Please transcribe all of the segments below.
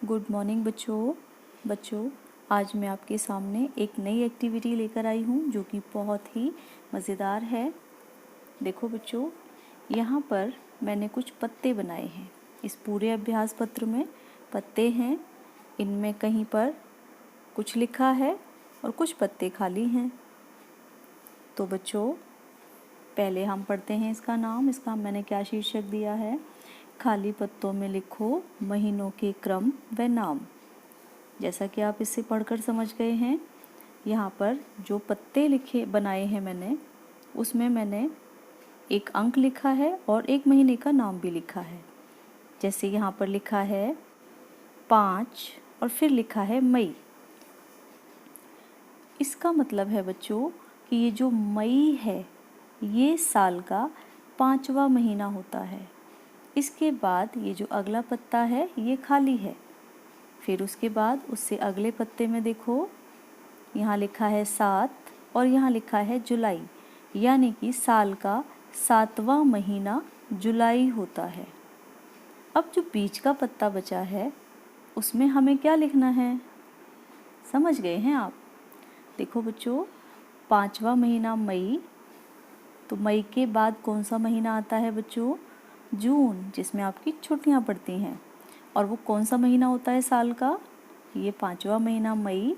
Good morning बच्चों आज मैं आपके सामने एक नई एक्टिविटी लेकर आई हूँ जो कि बहुत ही मज़ेदार है। देखो बच्चों, यहाँ पर मैंने कुछ पत्ते बनाए हैं। इस पूरे अभ्यास पत्र में पत्ते हैं, इनमें कहीं पर कुछ लिखा है और कुछ पत्ते खाली हैं। तो बच्चों, पहले हम पढ़ते हैं इसका नाम। इसका मैंने क्या शीर्षक दिया है? खाली पत्तों में लिखो महीनों के क्रम व नाम। जैसा कि आप इससे पढ़कर समझ गए हैं, यहाँ पर जो पत्ते बनाए हैं मैंने, उसमें मैंने एक अंक लिखा है और एक महीने का नाम भी लिखा है। जैसे यहाँ पर लिखा है 5 और फिर लिखा है मई। इसका मतलब है बच्चों कि ये जो मई है ये साल का 5वां महीना होता है। इसके बाद ये जो अगला पत्ता है ये खाली है। फिर उसके बाद उससे अगले पत्ते में देखो, यहाँ लिखा है 7 और यहाँ लिखा है जुलाई, यानी कि साल का 7वां महीना जुलाई होता है। अब जो बीच का पत्ता बचा है उसमें हमें क्या लिखना है? समझ गए हैं आप? देखो बच्चों, 5वां महीना मई, तो मई के बाद कौन सा महीना आता है बच्चों? जून, जिसमें आपकी छुट्टियां पड़ती हैं। और वो कौन सा महीना होता है साल का? ये 5वां महीना मई,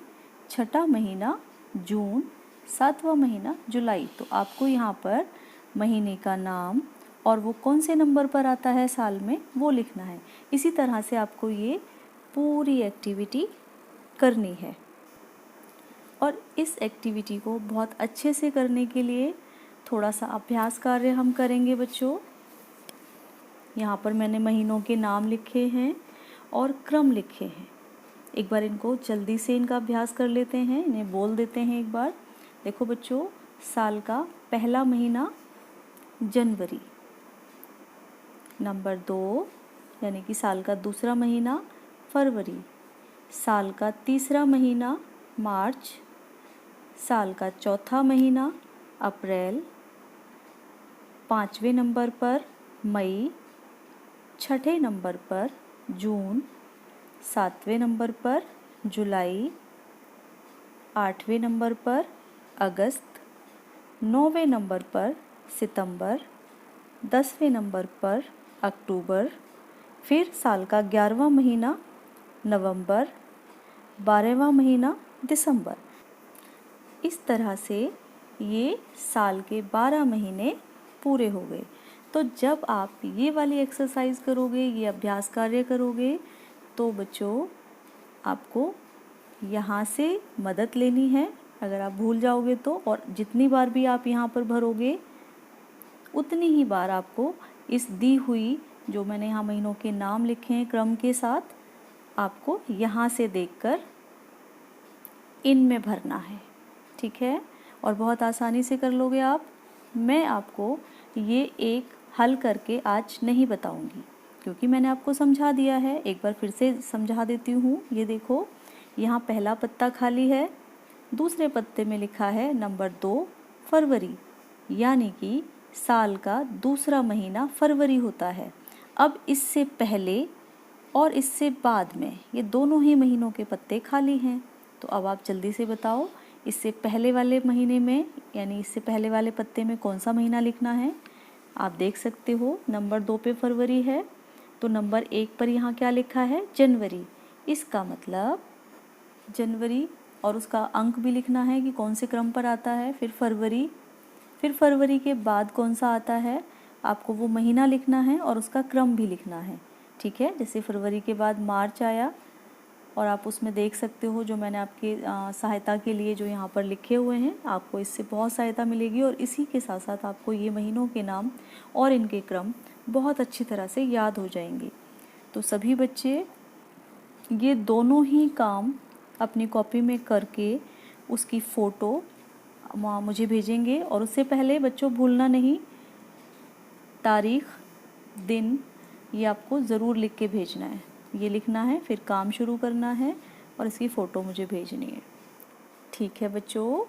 6ठा महीना जून, 7वां महीना जुलाई। तो आपको यहाँ पर महीने का नाम और वो कौन से नंबर पर आता है साल में, वो लिखना है। इसी तरह से आपको ये पूरी एक्टिविटी करनी है। और इस एक्टिविटी को बहुत अच्छे से करने के लिए थोड़ा सा अभ्यास कार्य हम करेंगे बच्चों। यहाँ पर मैंने महीनों के नाम लिखे हैं और क्रम लिखे हैं। एक बार इनको जल्दी से इनका अभ्यास कर लेते हैं, इन्हें बोल देते हैं एक बार। देखो बच्चों, साल का पहला महीना जनवरी, नंबर 2 यानी कि साल का दूसरा महीना फरवरी, साल का तीसरा महीना मार्च, साल का चौथा महीना अप्रैल, 5वें नंबर पर मई, 6ठे नंबर पर जून, 7वें नंबर पर जुलाई, 8वें नंबर पर अगस्त, 9वें नंबर पर सितंबर, 10वें नंबर पर अक्टूबर, फिर साल का 11वां महीना नवंबर, 12वां महीना दिसंबर। इस तरह से ये साल के 12 महीने पूरे हो गए। तो जब आप ये वाली एक्सरसाइज करोगे, ये अभ्यास कार्य करोगे, तो बच्चों आपको यहाँ से मदद लेनी है अगर आप भूल जाओगे तो। और जितनी बार भी आप यहाँ पर भरोगे उतनी ही बार आपको इस दी हुई, जो मैंने यहाँ महीनों के नाम लिखे हैं क्रम के साथ, आपको यहाँ से देखकर इनमें भरना है। ठीक है? और बहुत आसानी से कर लोगे आप। मैं आपको ये एक हल करके आज नहीं बताऊंगी क्योंकि मैंने आपको समझा दिया है। एक बार फिर से समझा देती हूँ। ये देखो, यहाँ पहला पत्ता खाली है, दूसरे पत्ते में लिखा है नंबर 2 फरवरी, यानी कि साल का दूसरा महीना फरवरी होता है। अब इससे पहले और इससे बाद में ये दोनों ही महीनों के पत्ते खाली हैं। तो अब आप जल्दी से बताओ, इससे पहले वाले महीने में यानी इससे पहले वाले पत्ते में कौन सा महीना लिखना है? आप देख सकते हो नंबर 2 पे फरवरी है, तो नंबर 1 पर यहाँ क्या लिखा है? जनवरी। इसका मतलब जनवरी, और उसका अंक भी लिखना है कि कौन से क्रम पर आता है। फिर फरवरी के बाद कौन सा आता है, आपको वो महीना लिखना है और उसका क्रम भी लिखना है। ठीक है? जैसे फरवरी के बाद मार्च आया, और आप उसमें देख सकते हो जो मैंने आपके सहायता के लिए जो यहाँ पर लिखे हुए हैं, आपको इससे बहुत सहायता मिलेगी। और इसी के साथ साथ आपको ये महीनों के नाम और इनके क्रम बहुत अच्छी तरह से याद हो जाएंगे। तो सभी बच्चे ये दोनों ही काम अपनी कॉपी में करके उसकी फ़ोटो मुझे भेजेंगे। और उससे पहले बच्चों भूलना नहीं, तारीख, दिन, ये आपको ज़रूर लिख के भेजना है। ये लिखना है, फिर काम शुरू करना है और इसकी फ़ोटो मुझे भेजनी है। ठीक है बच्चों?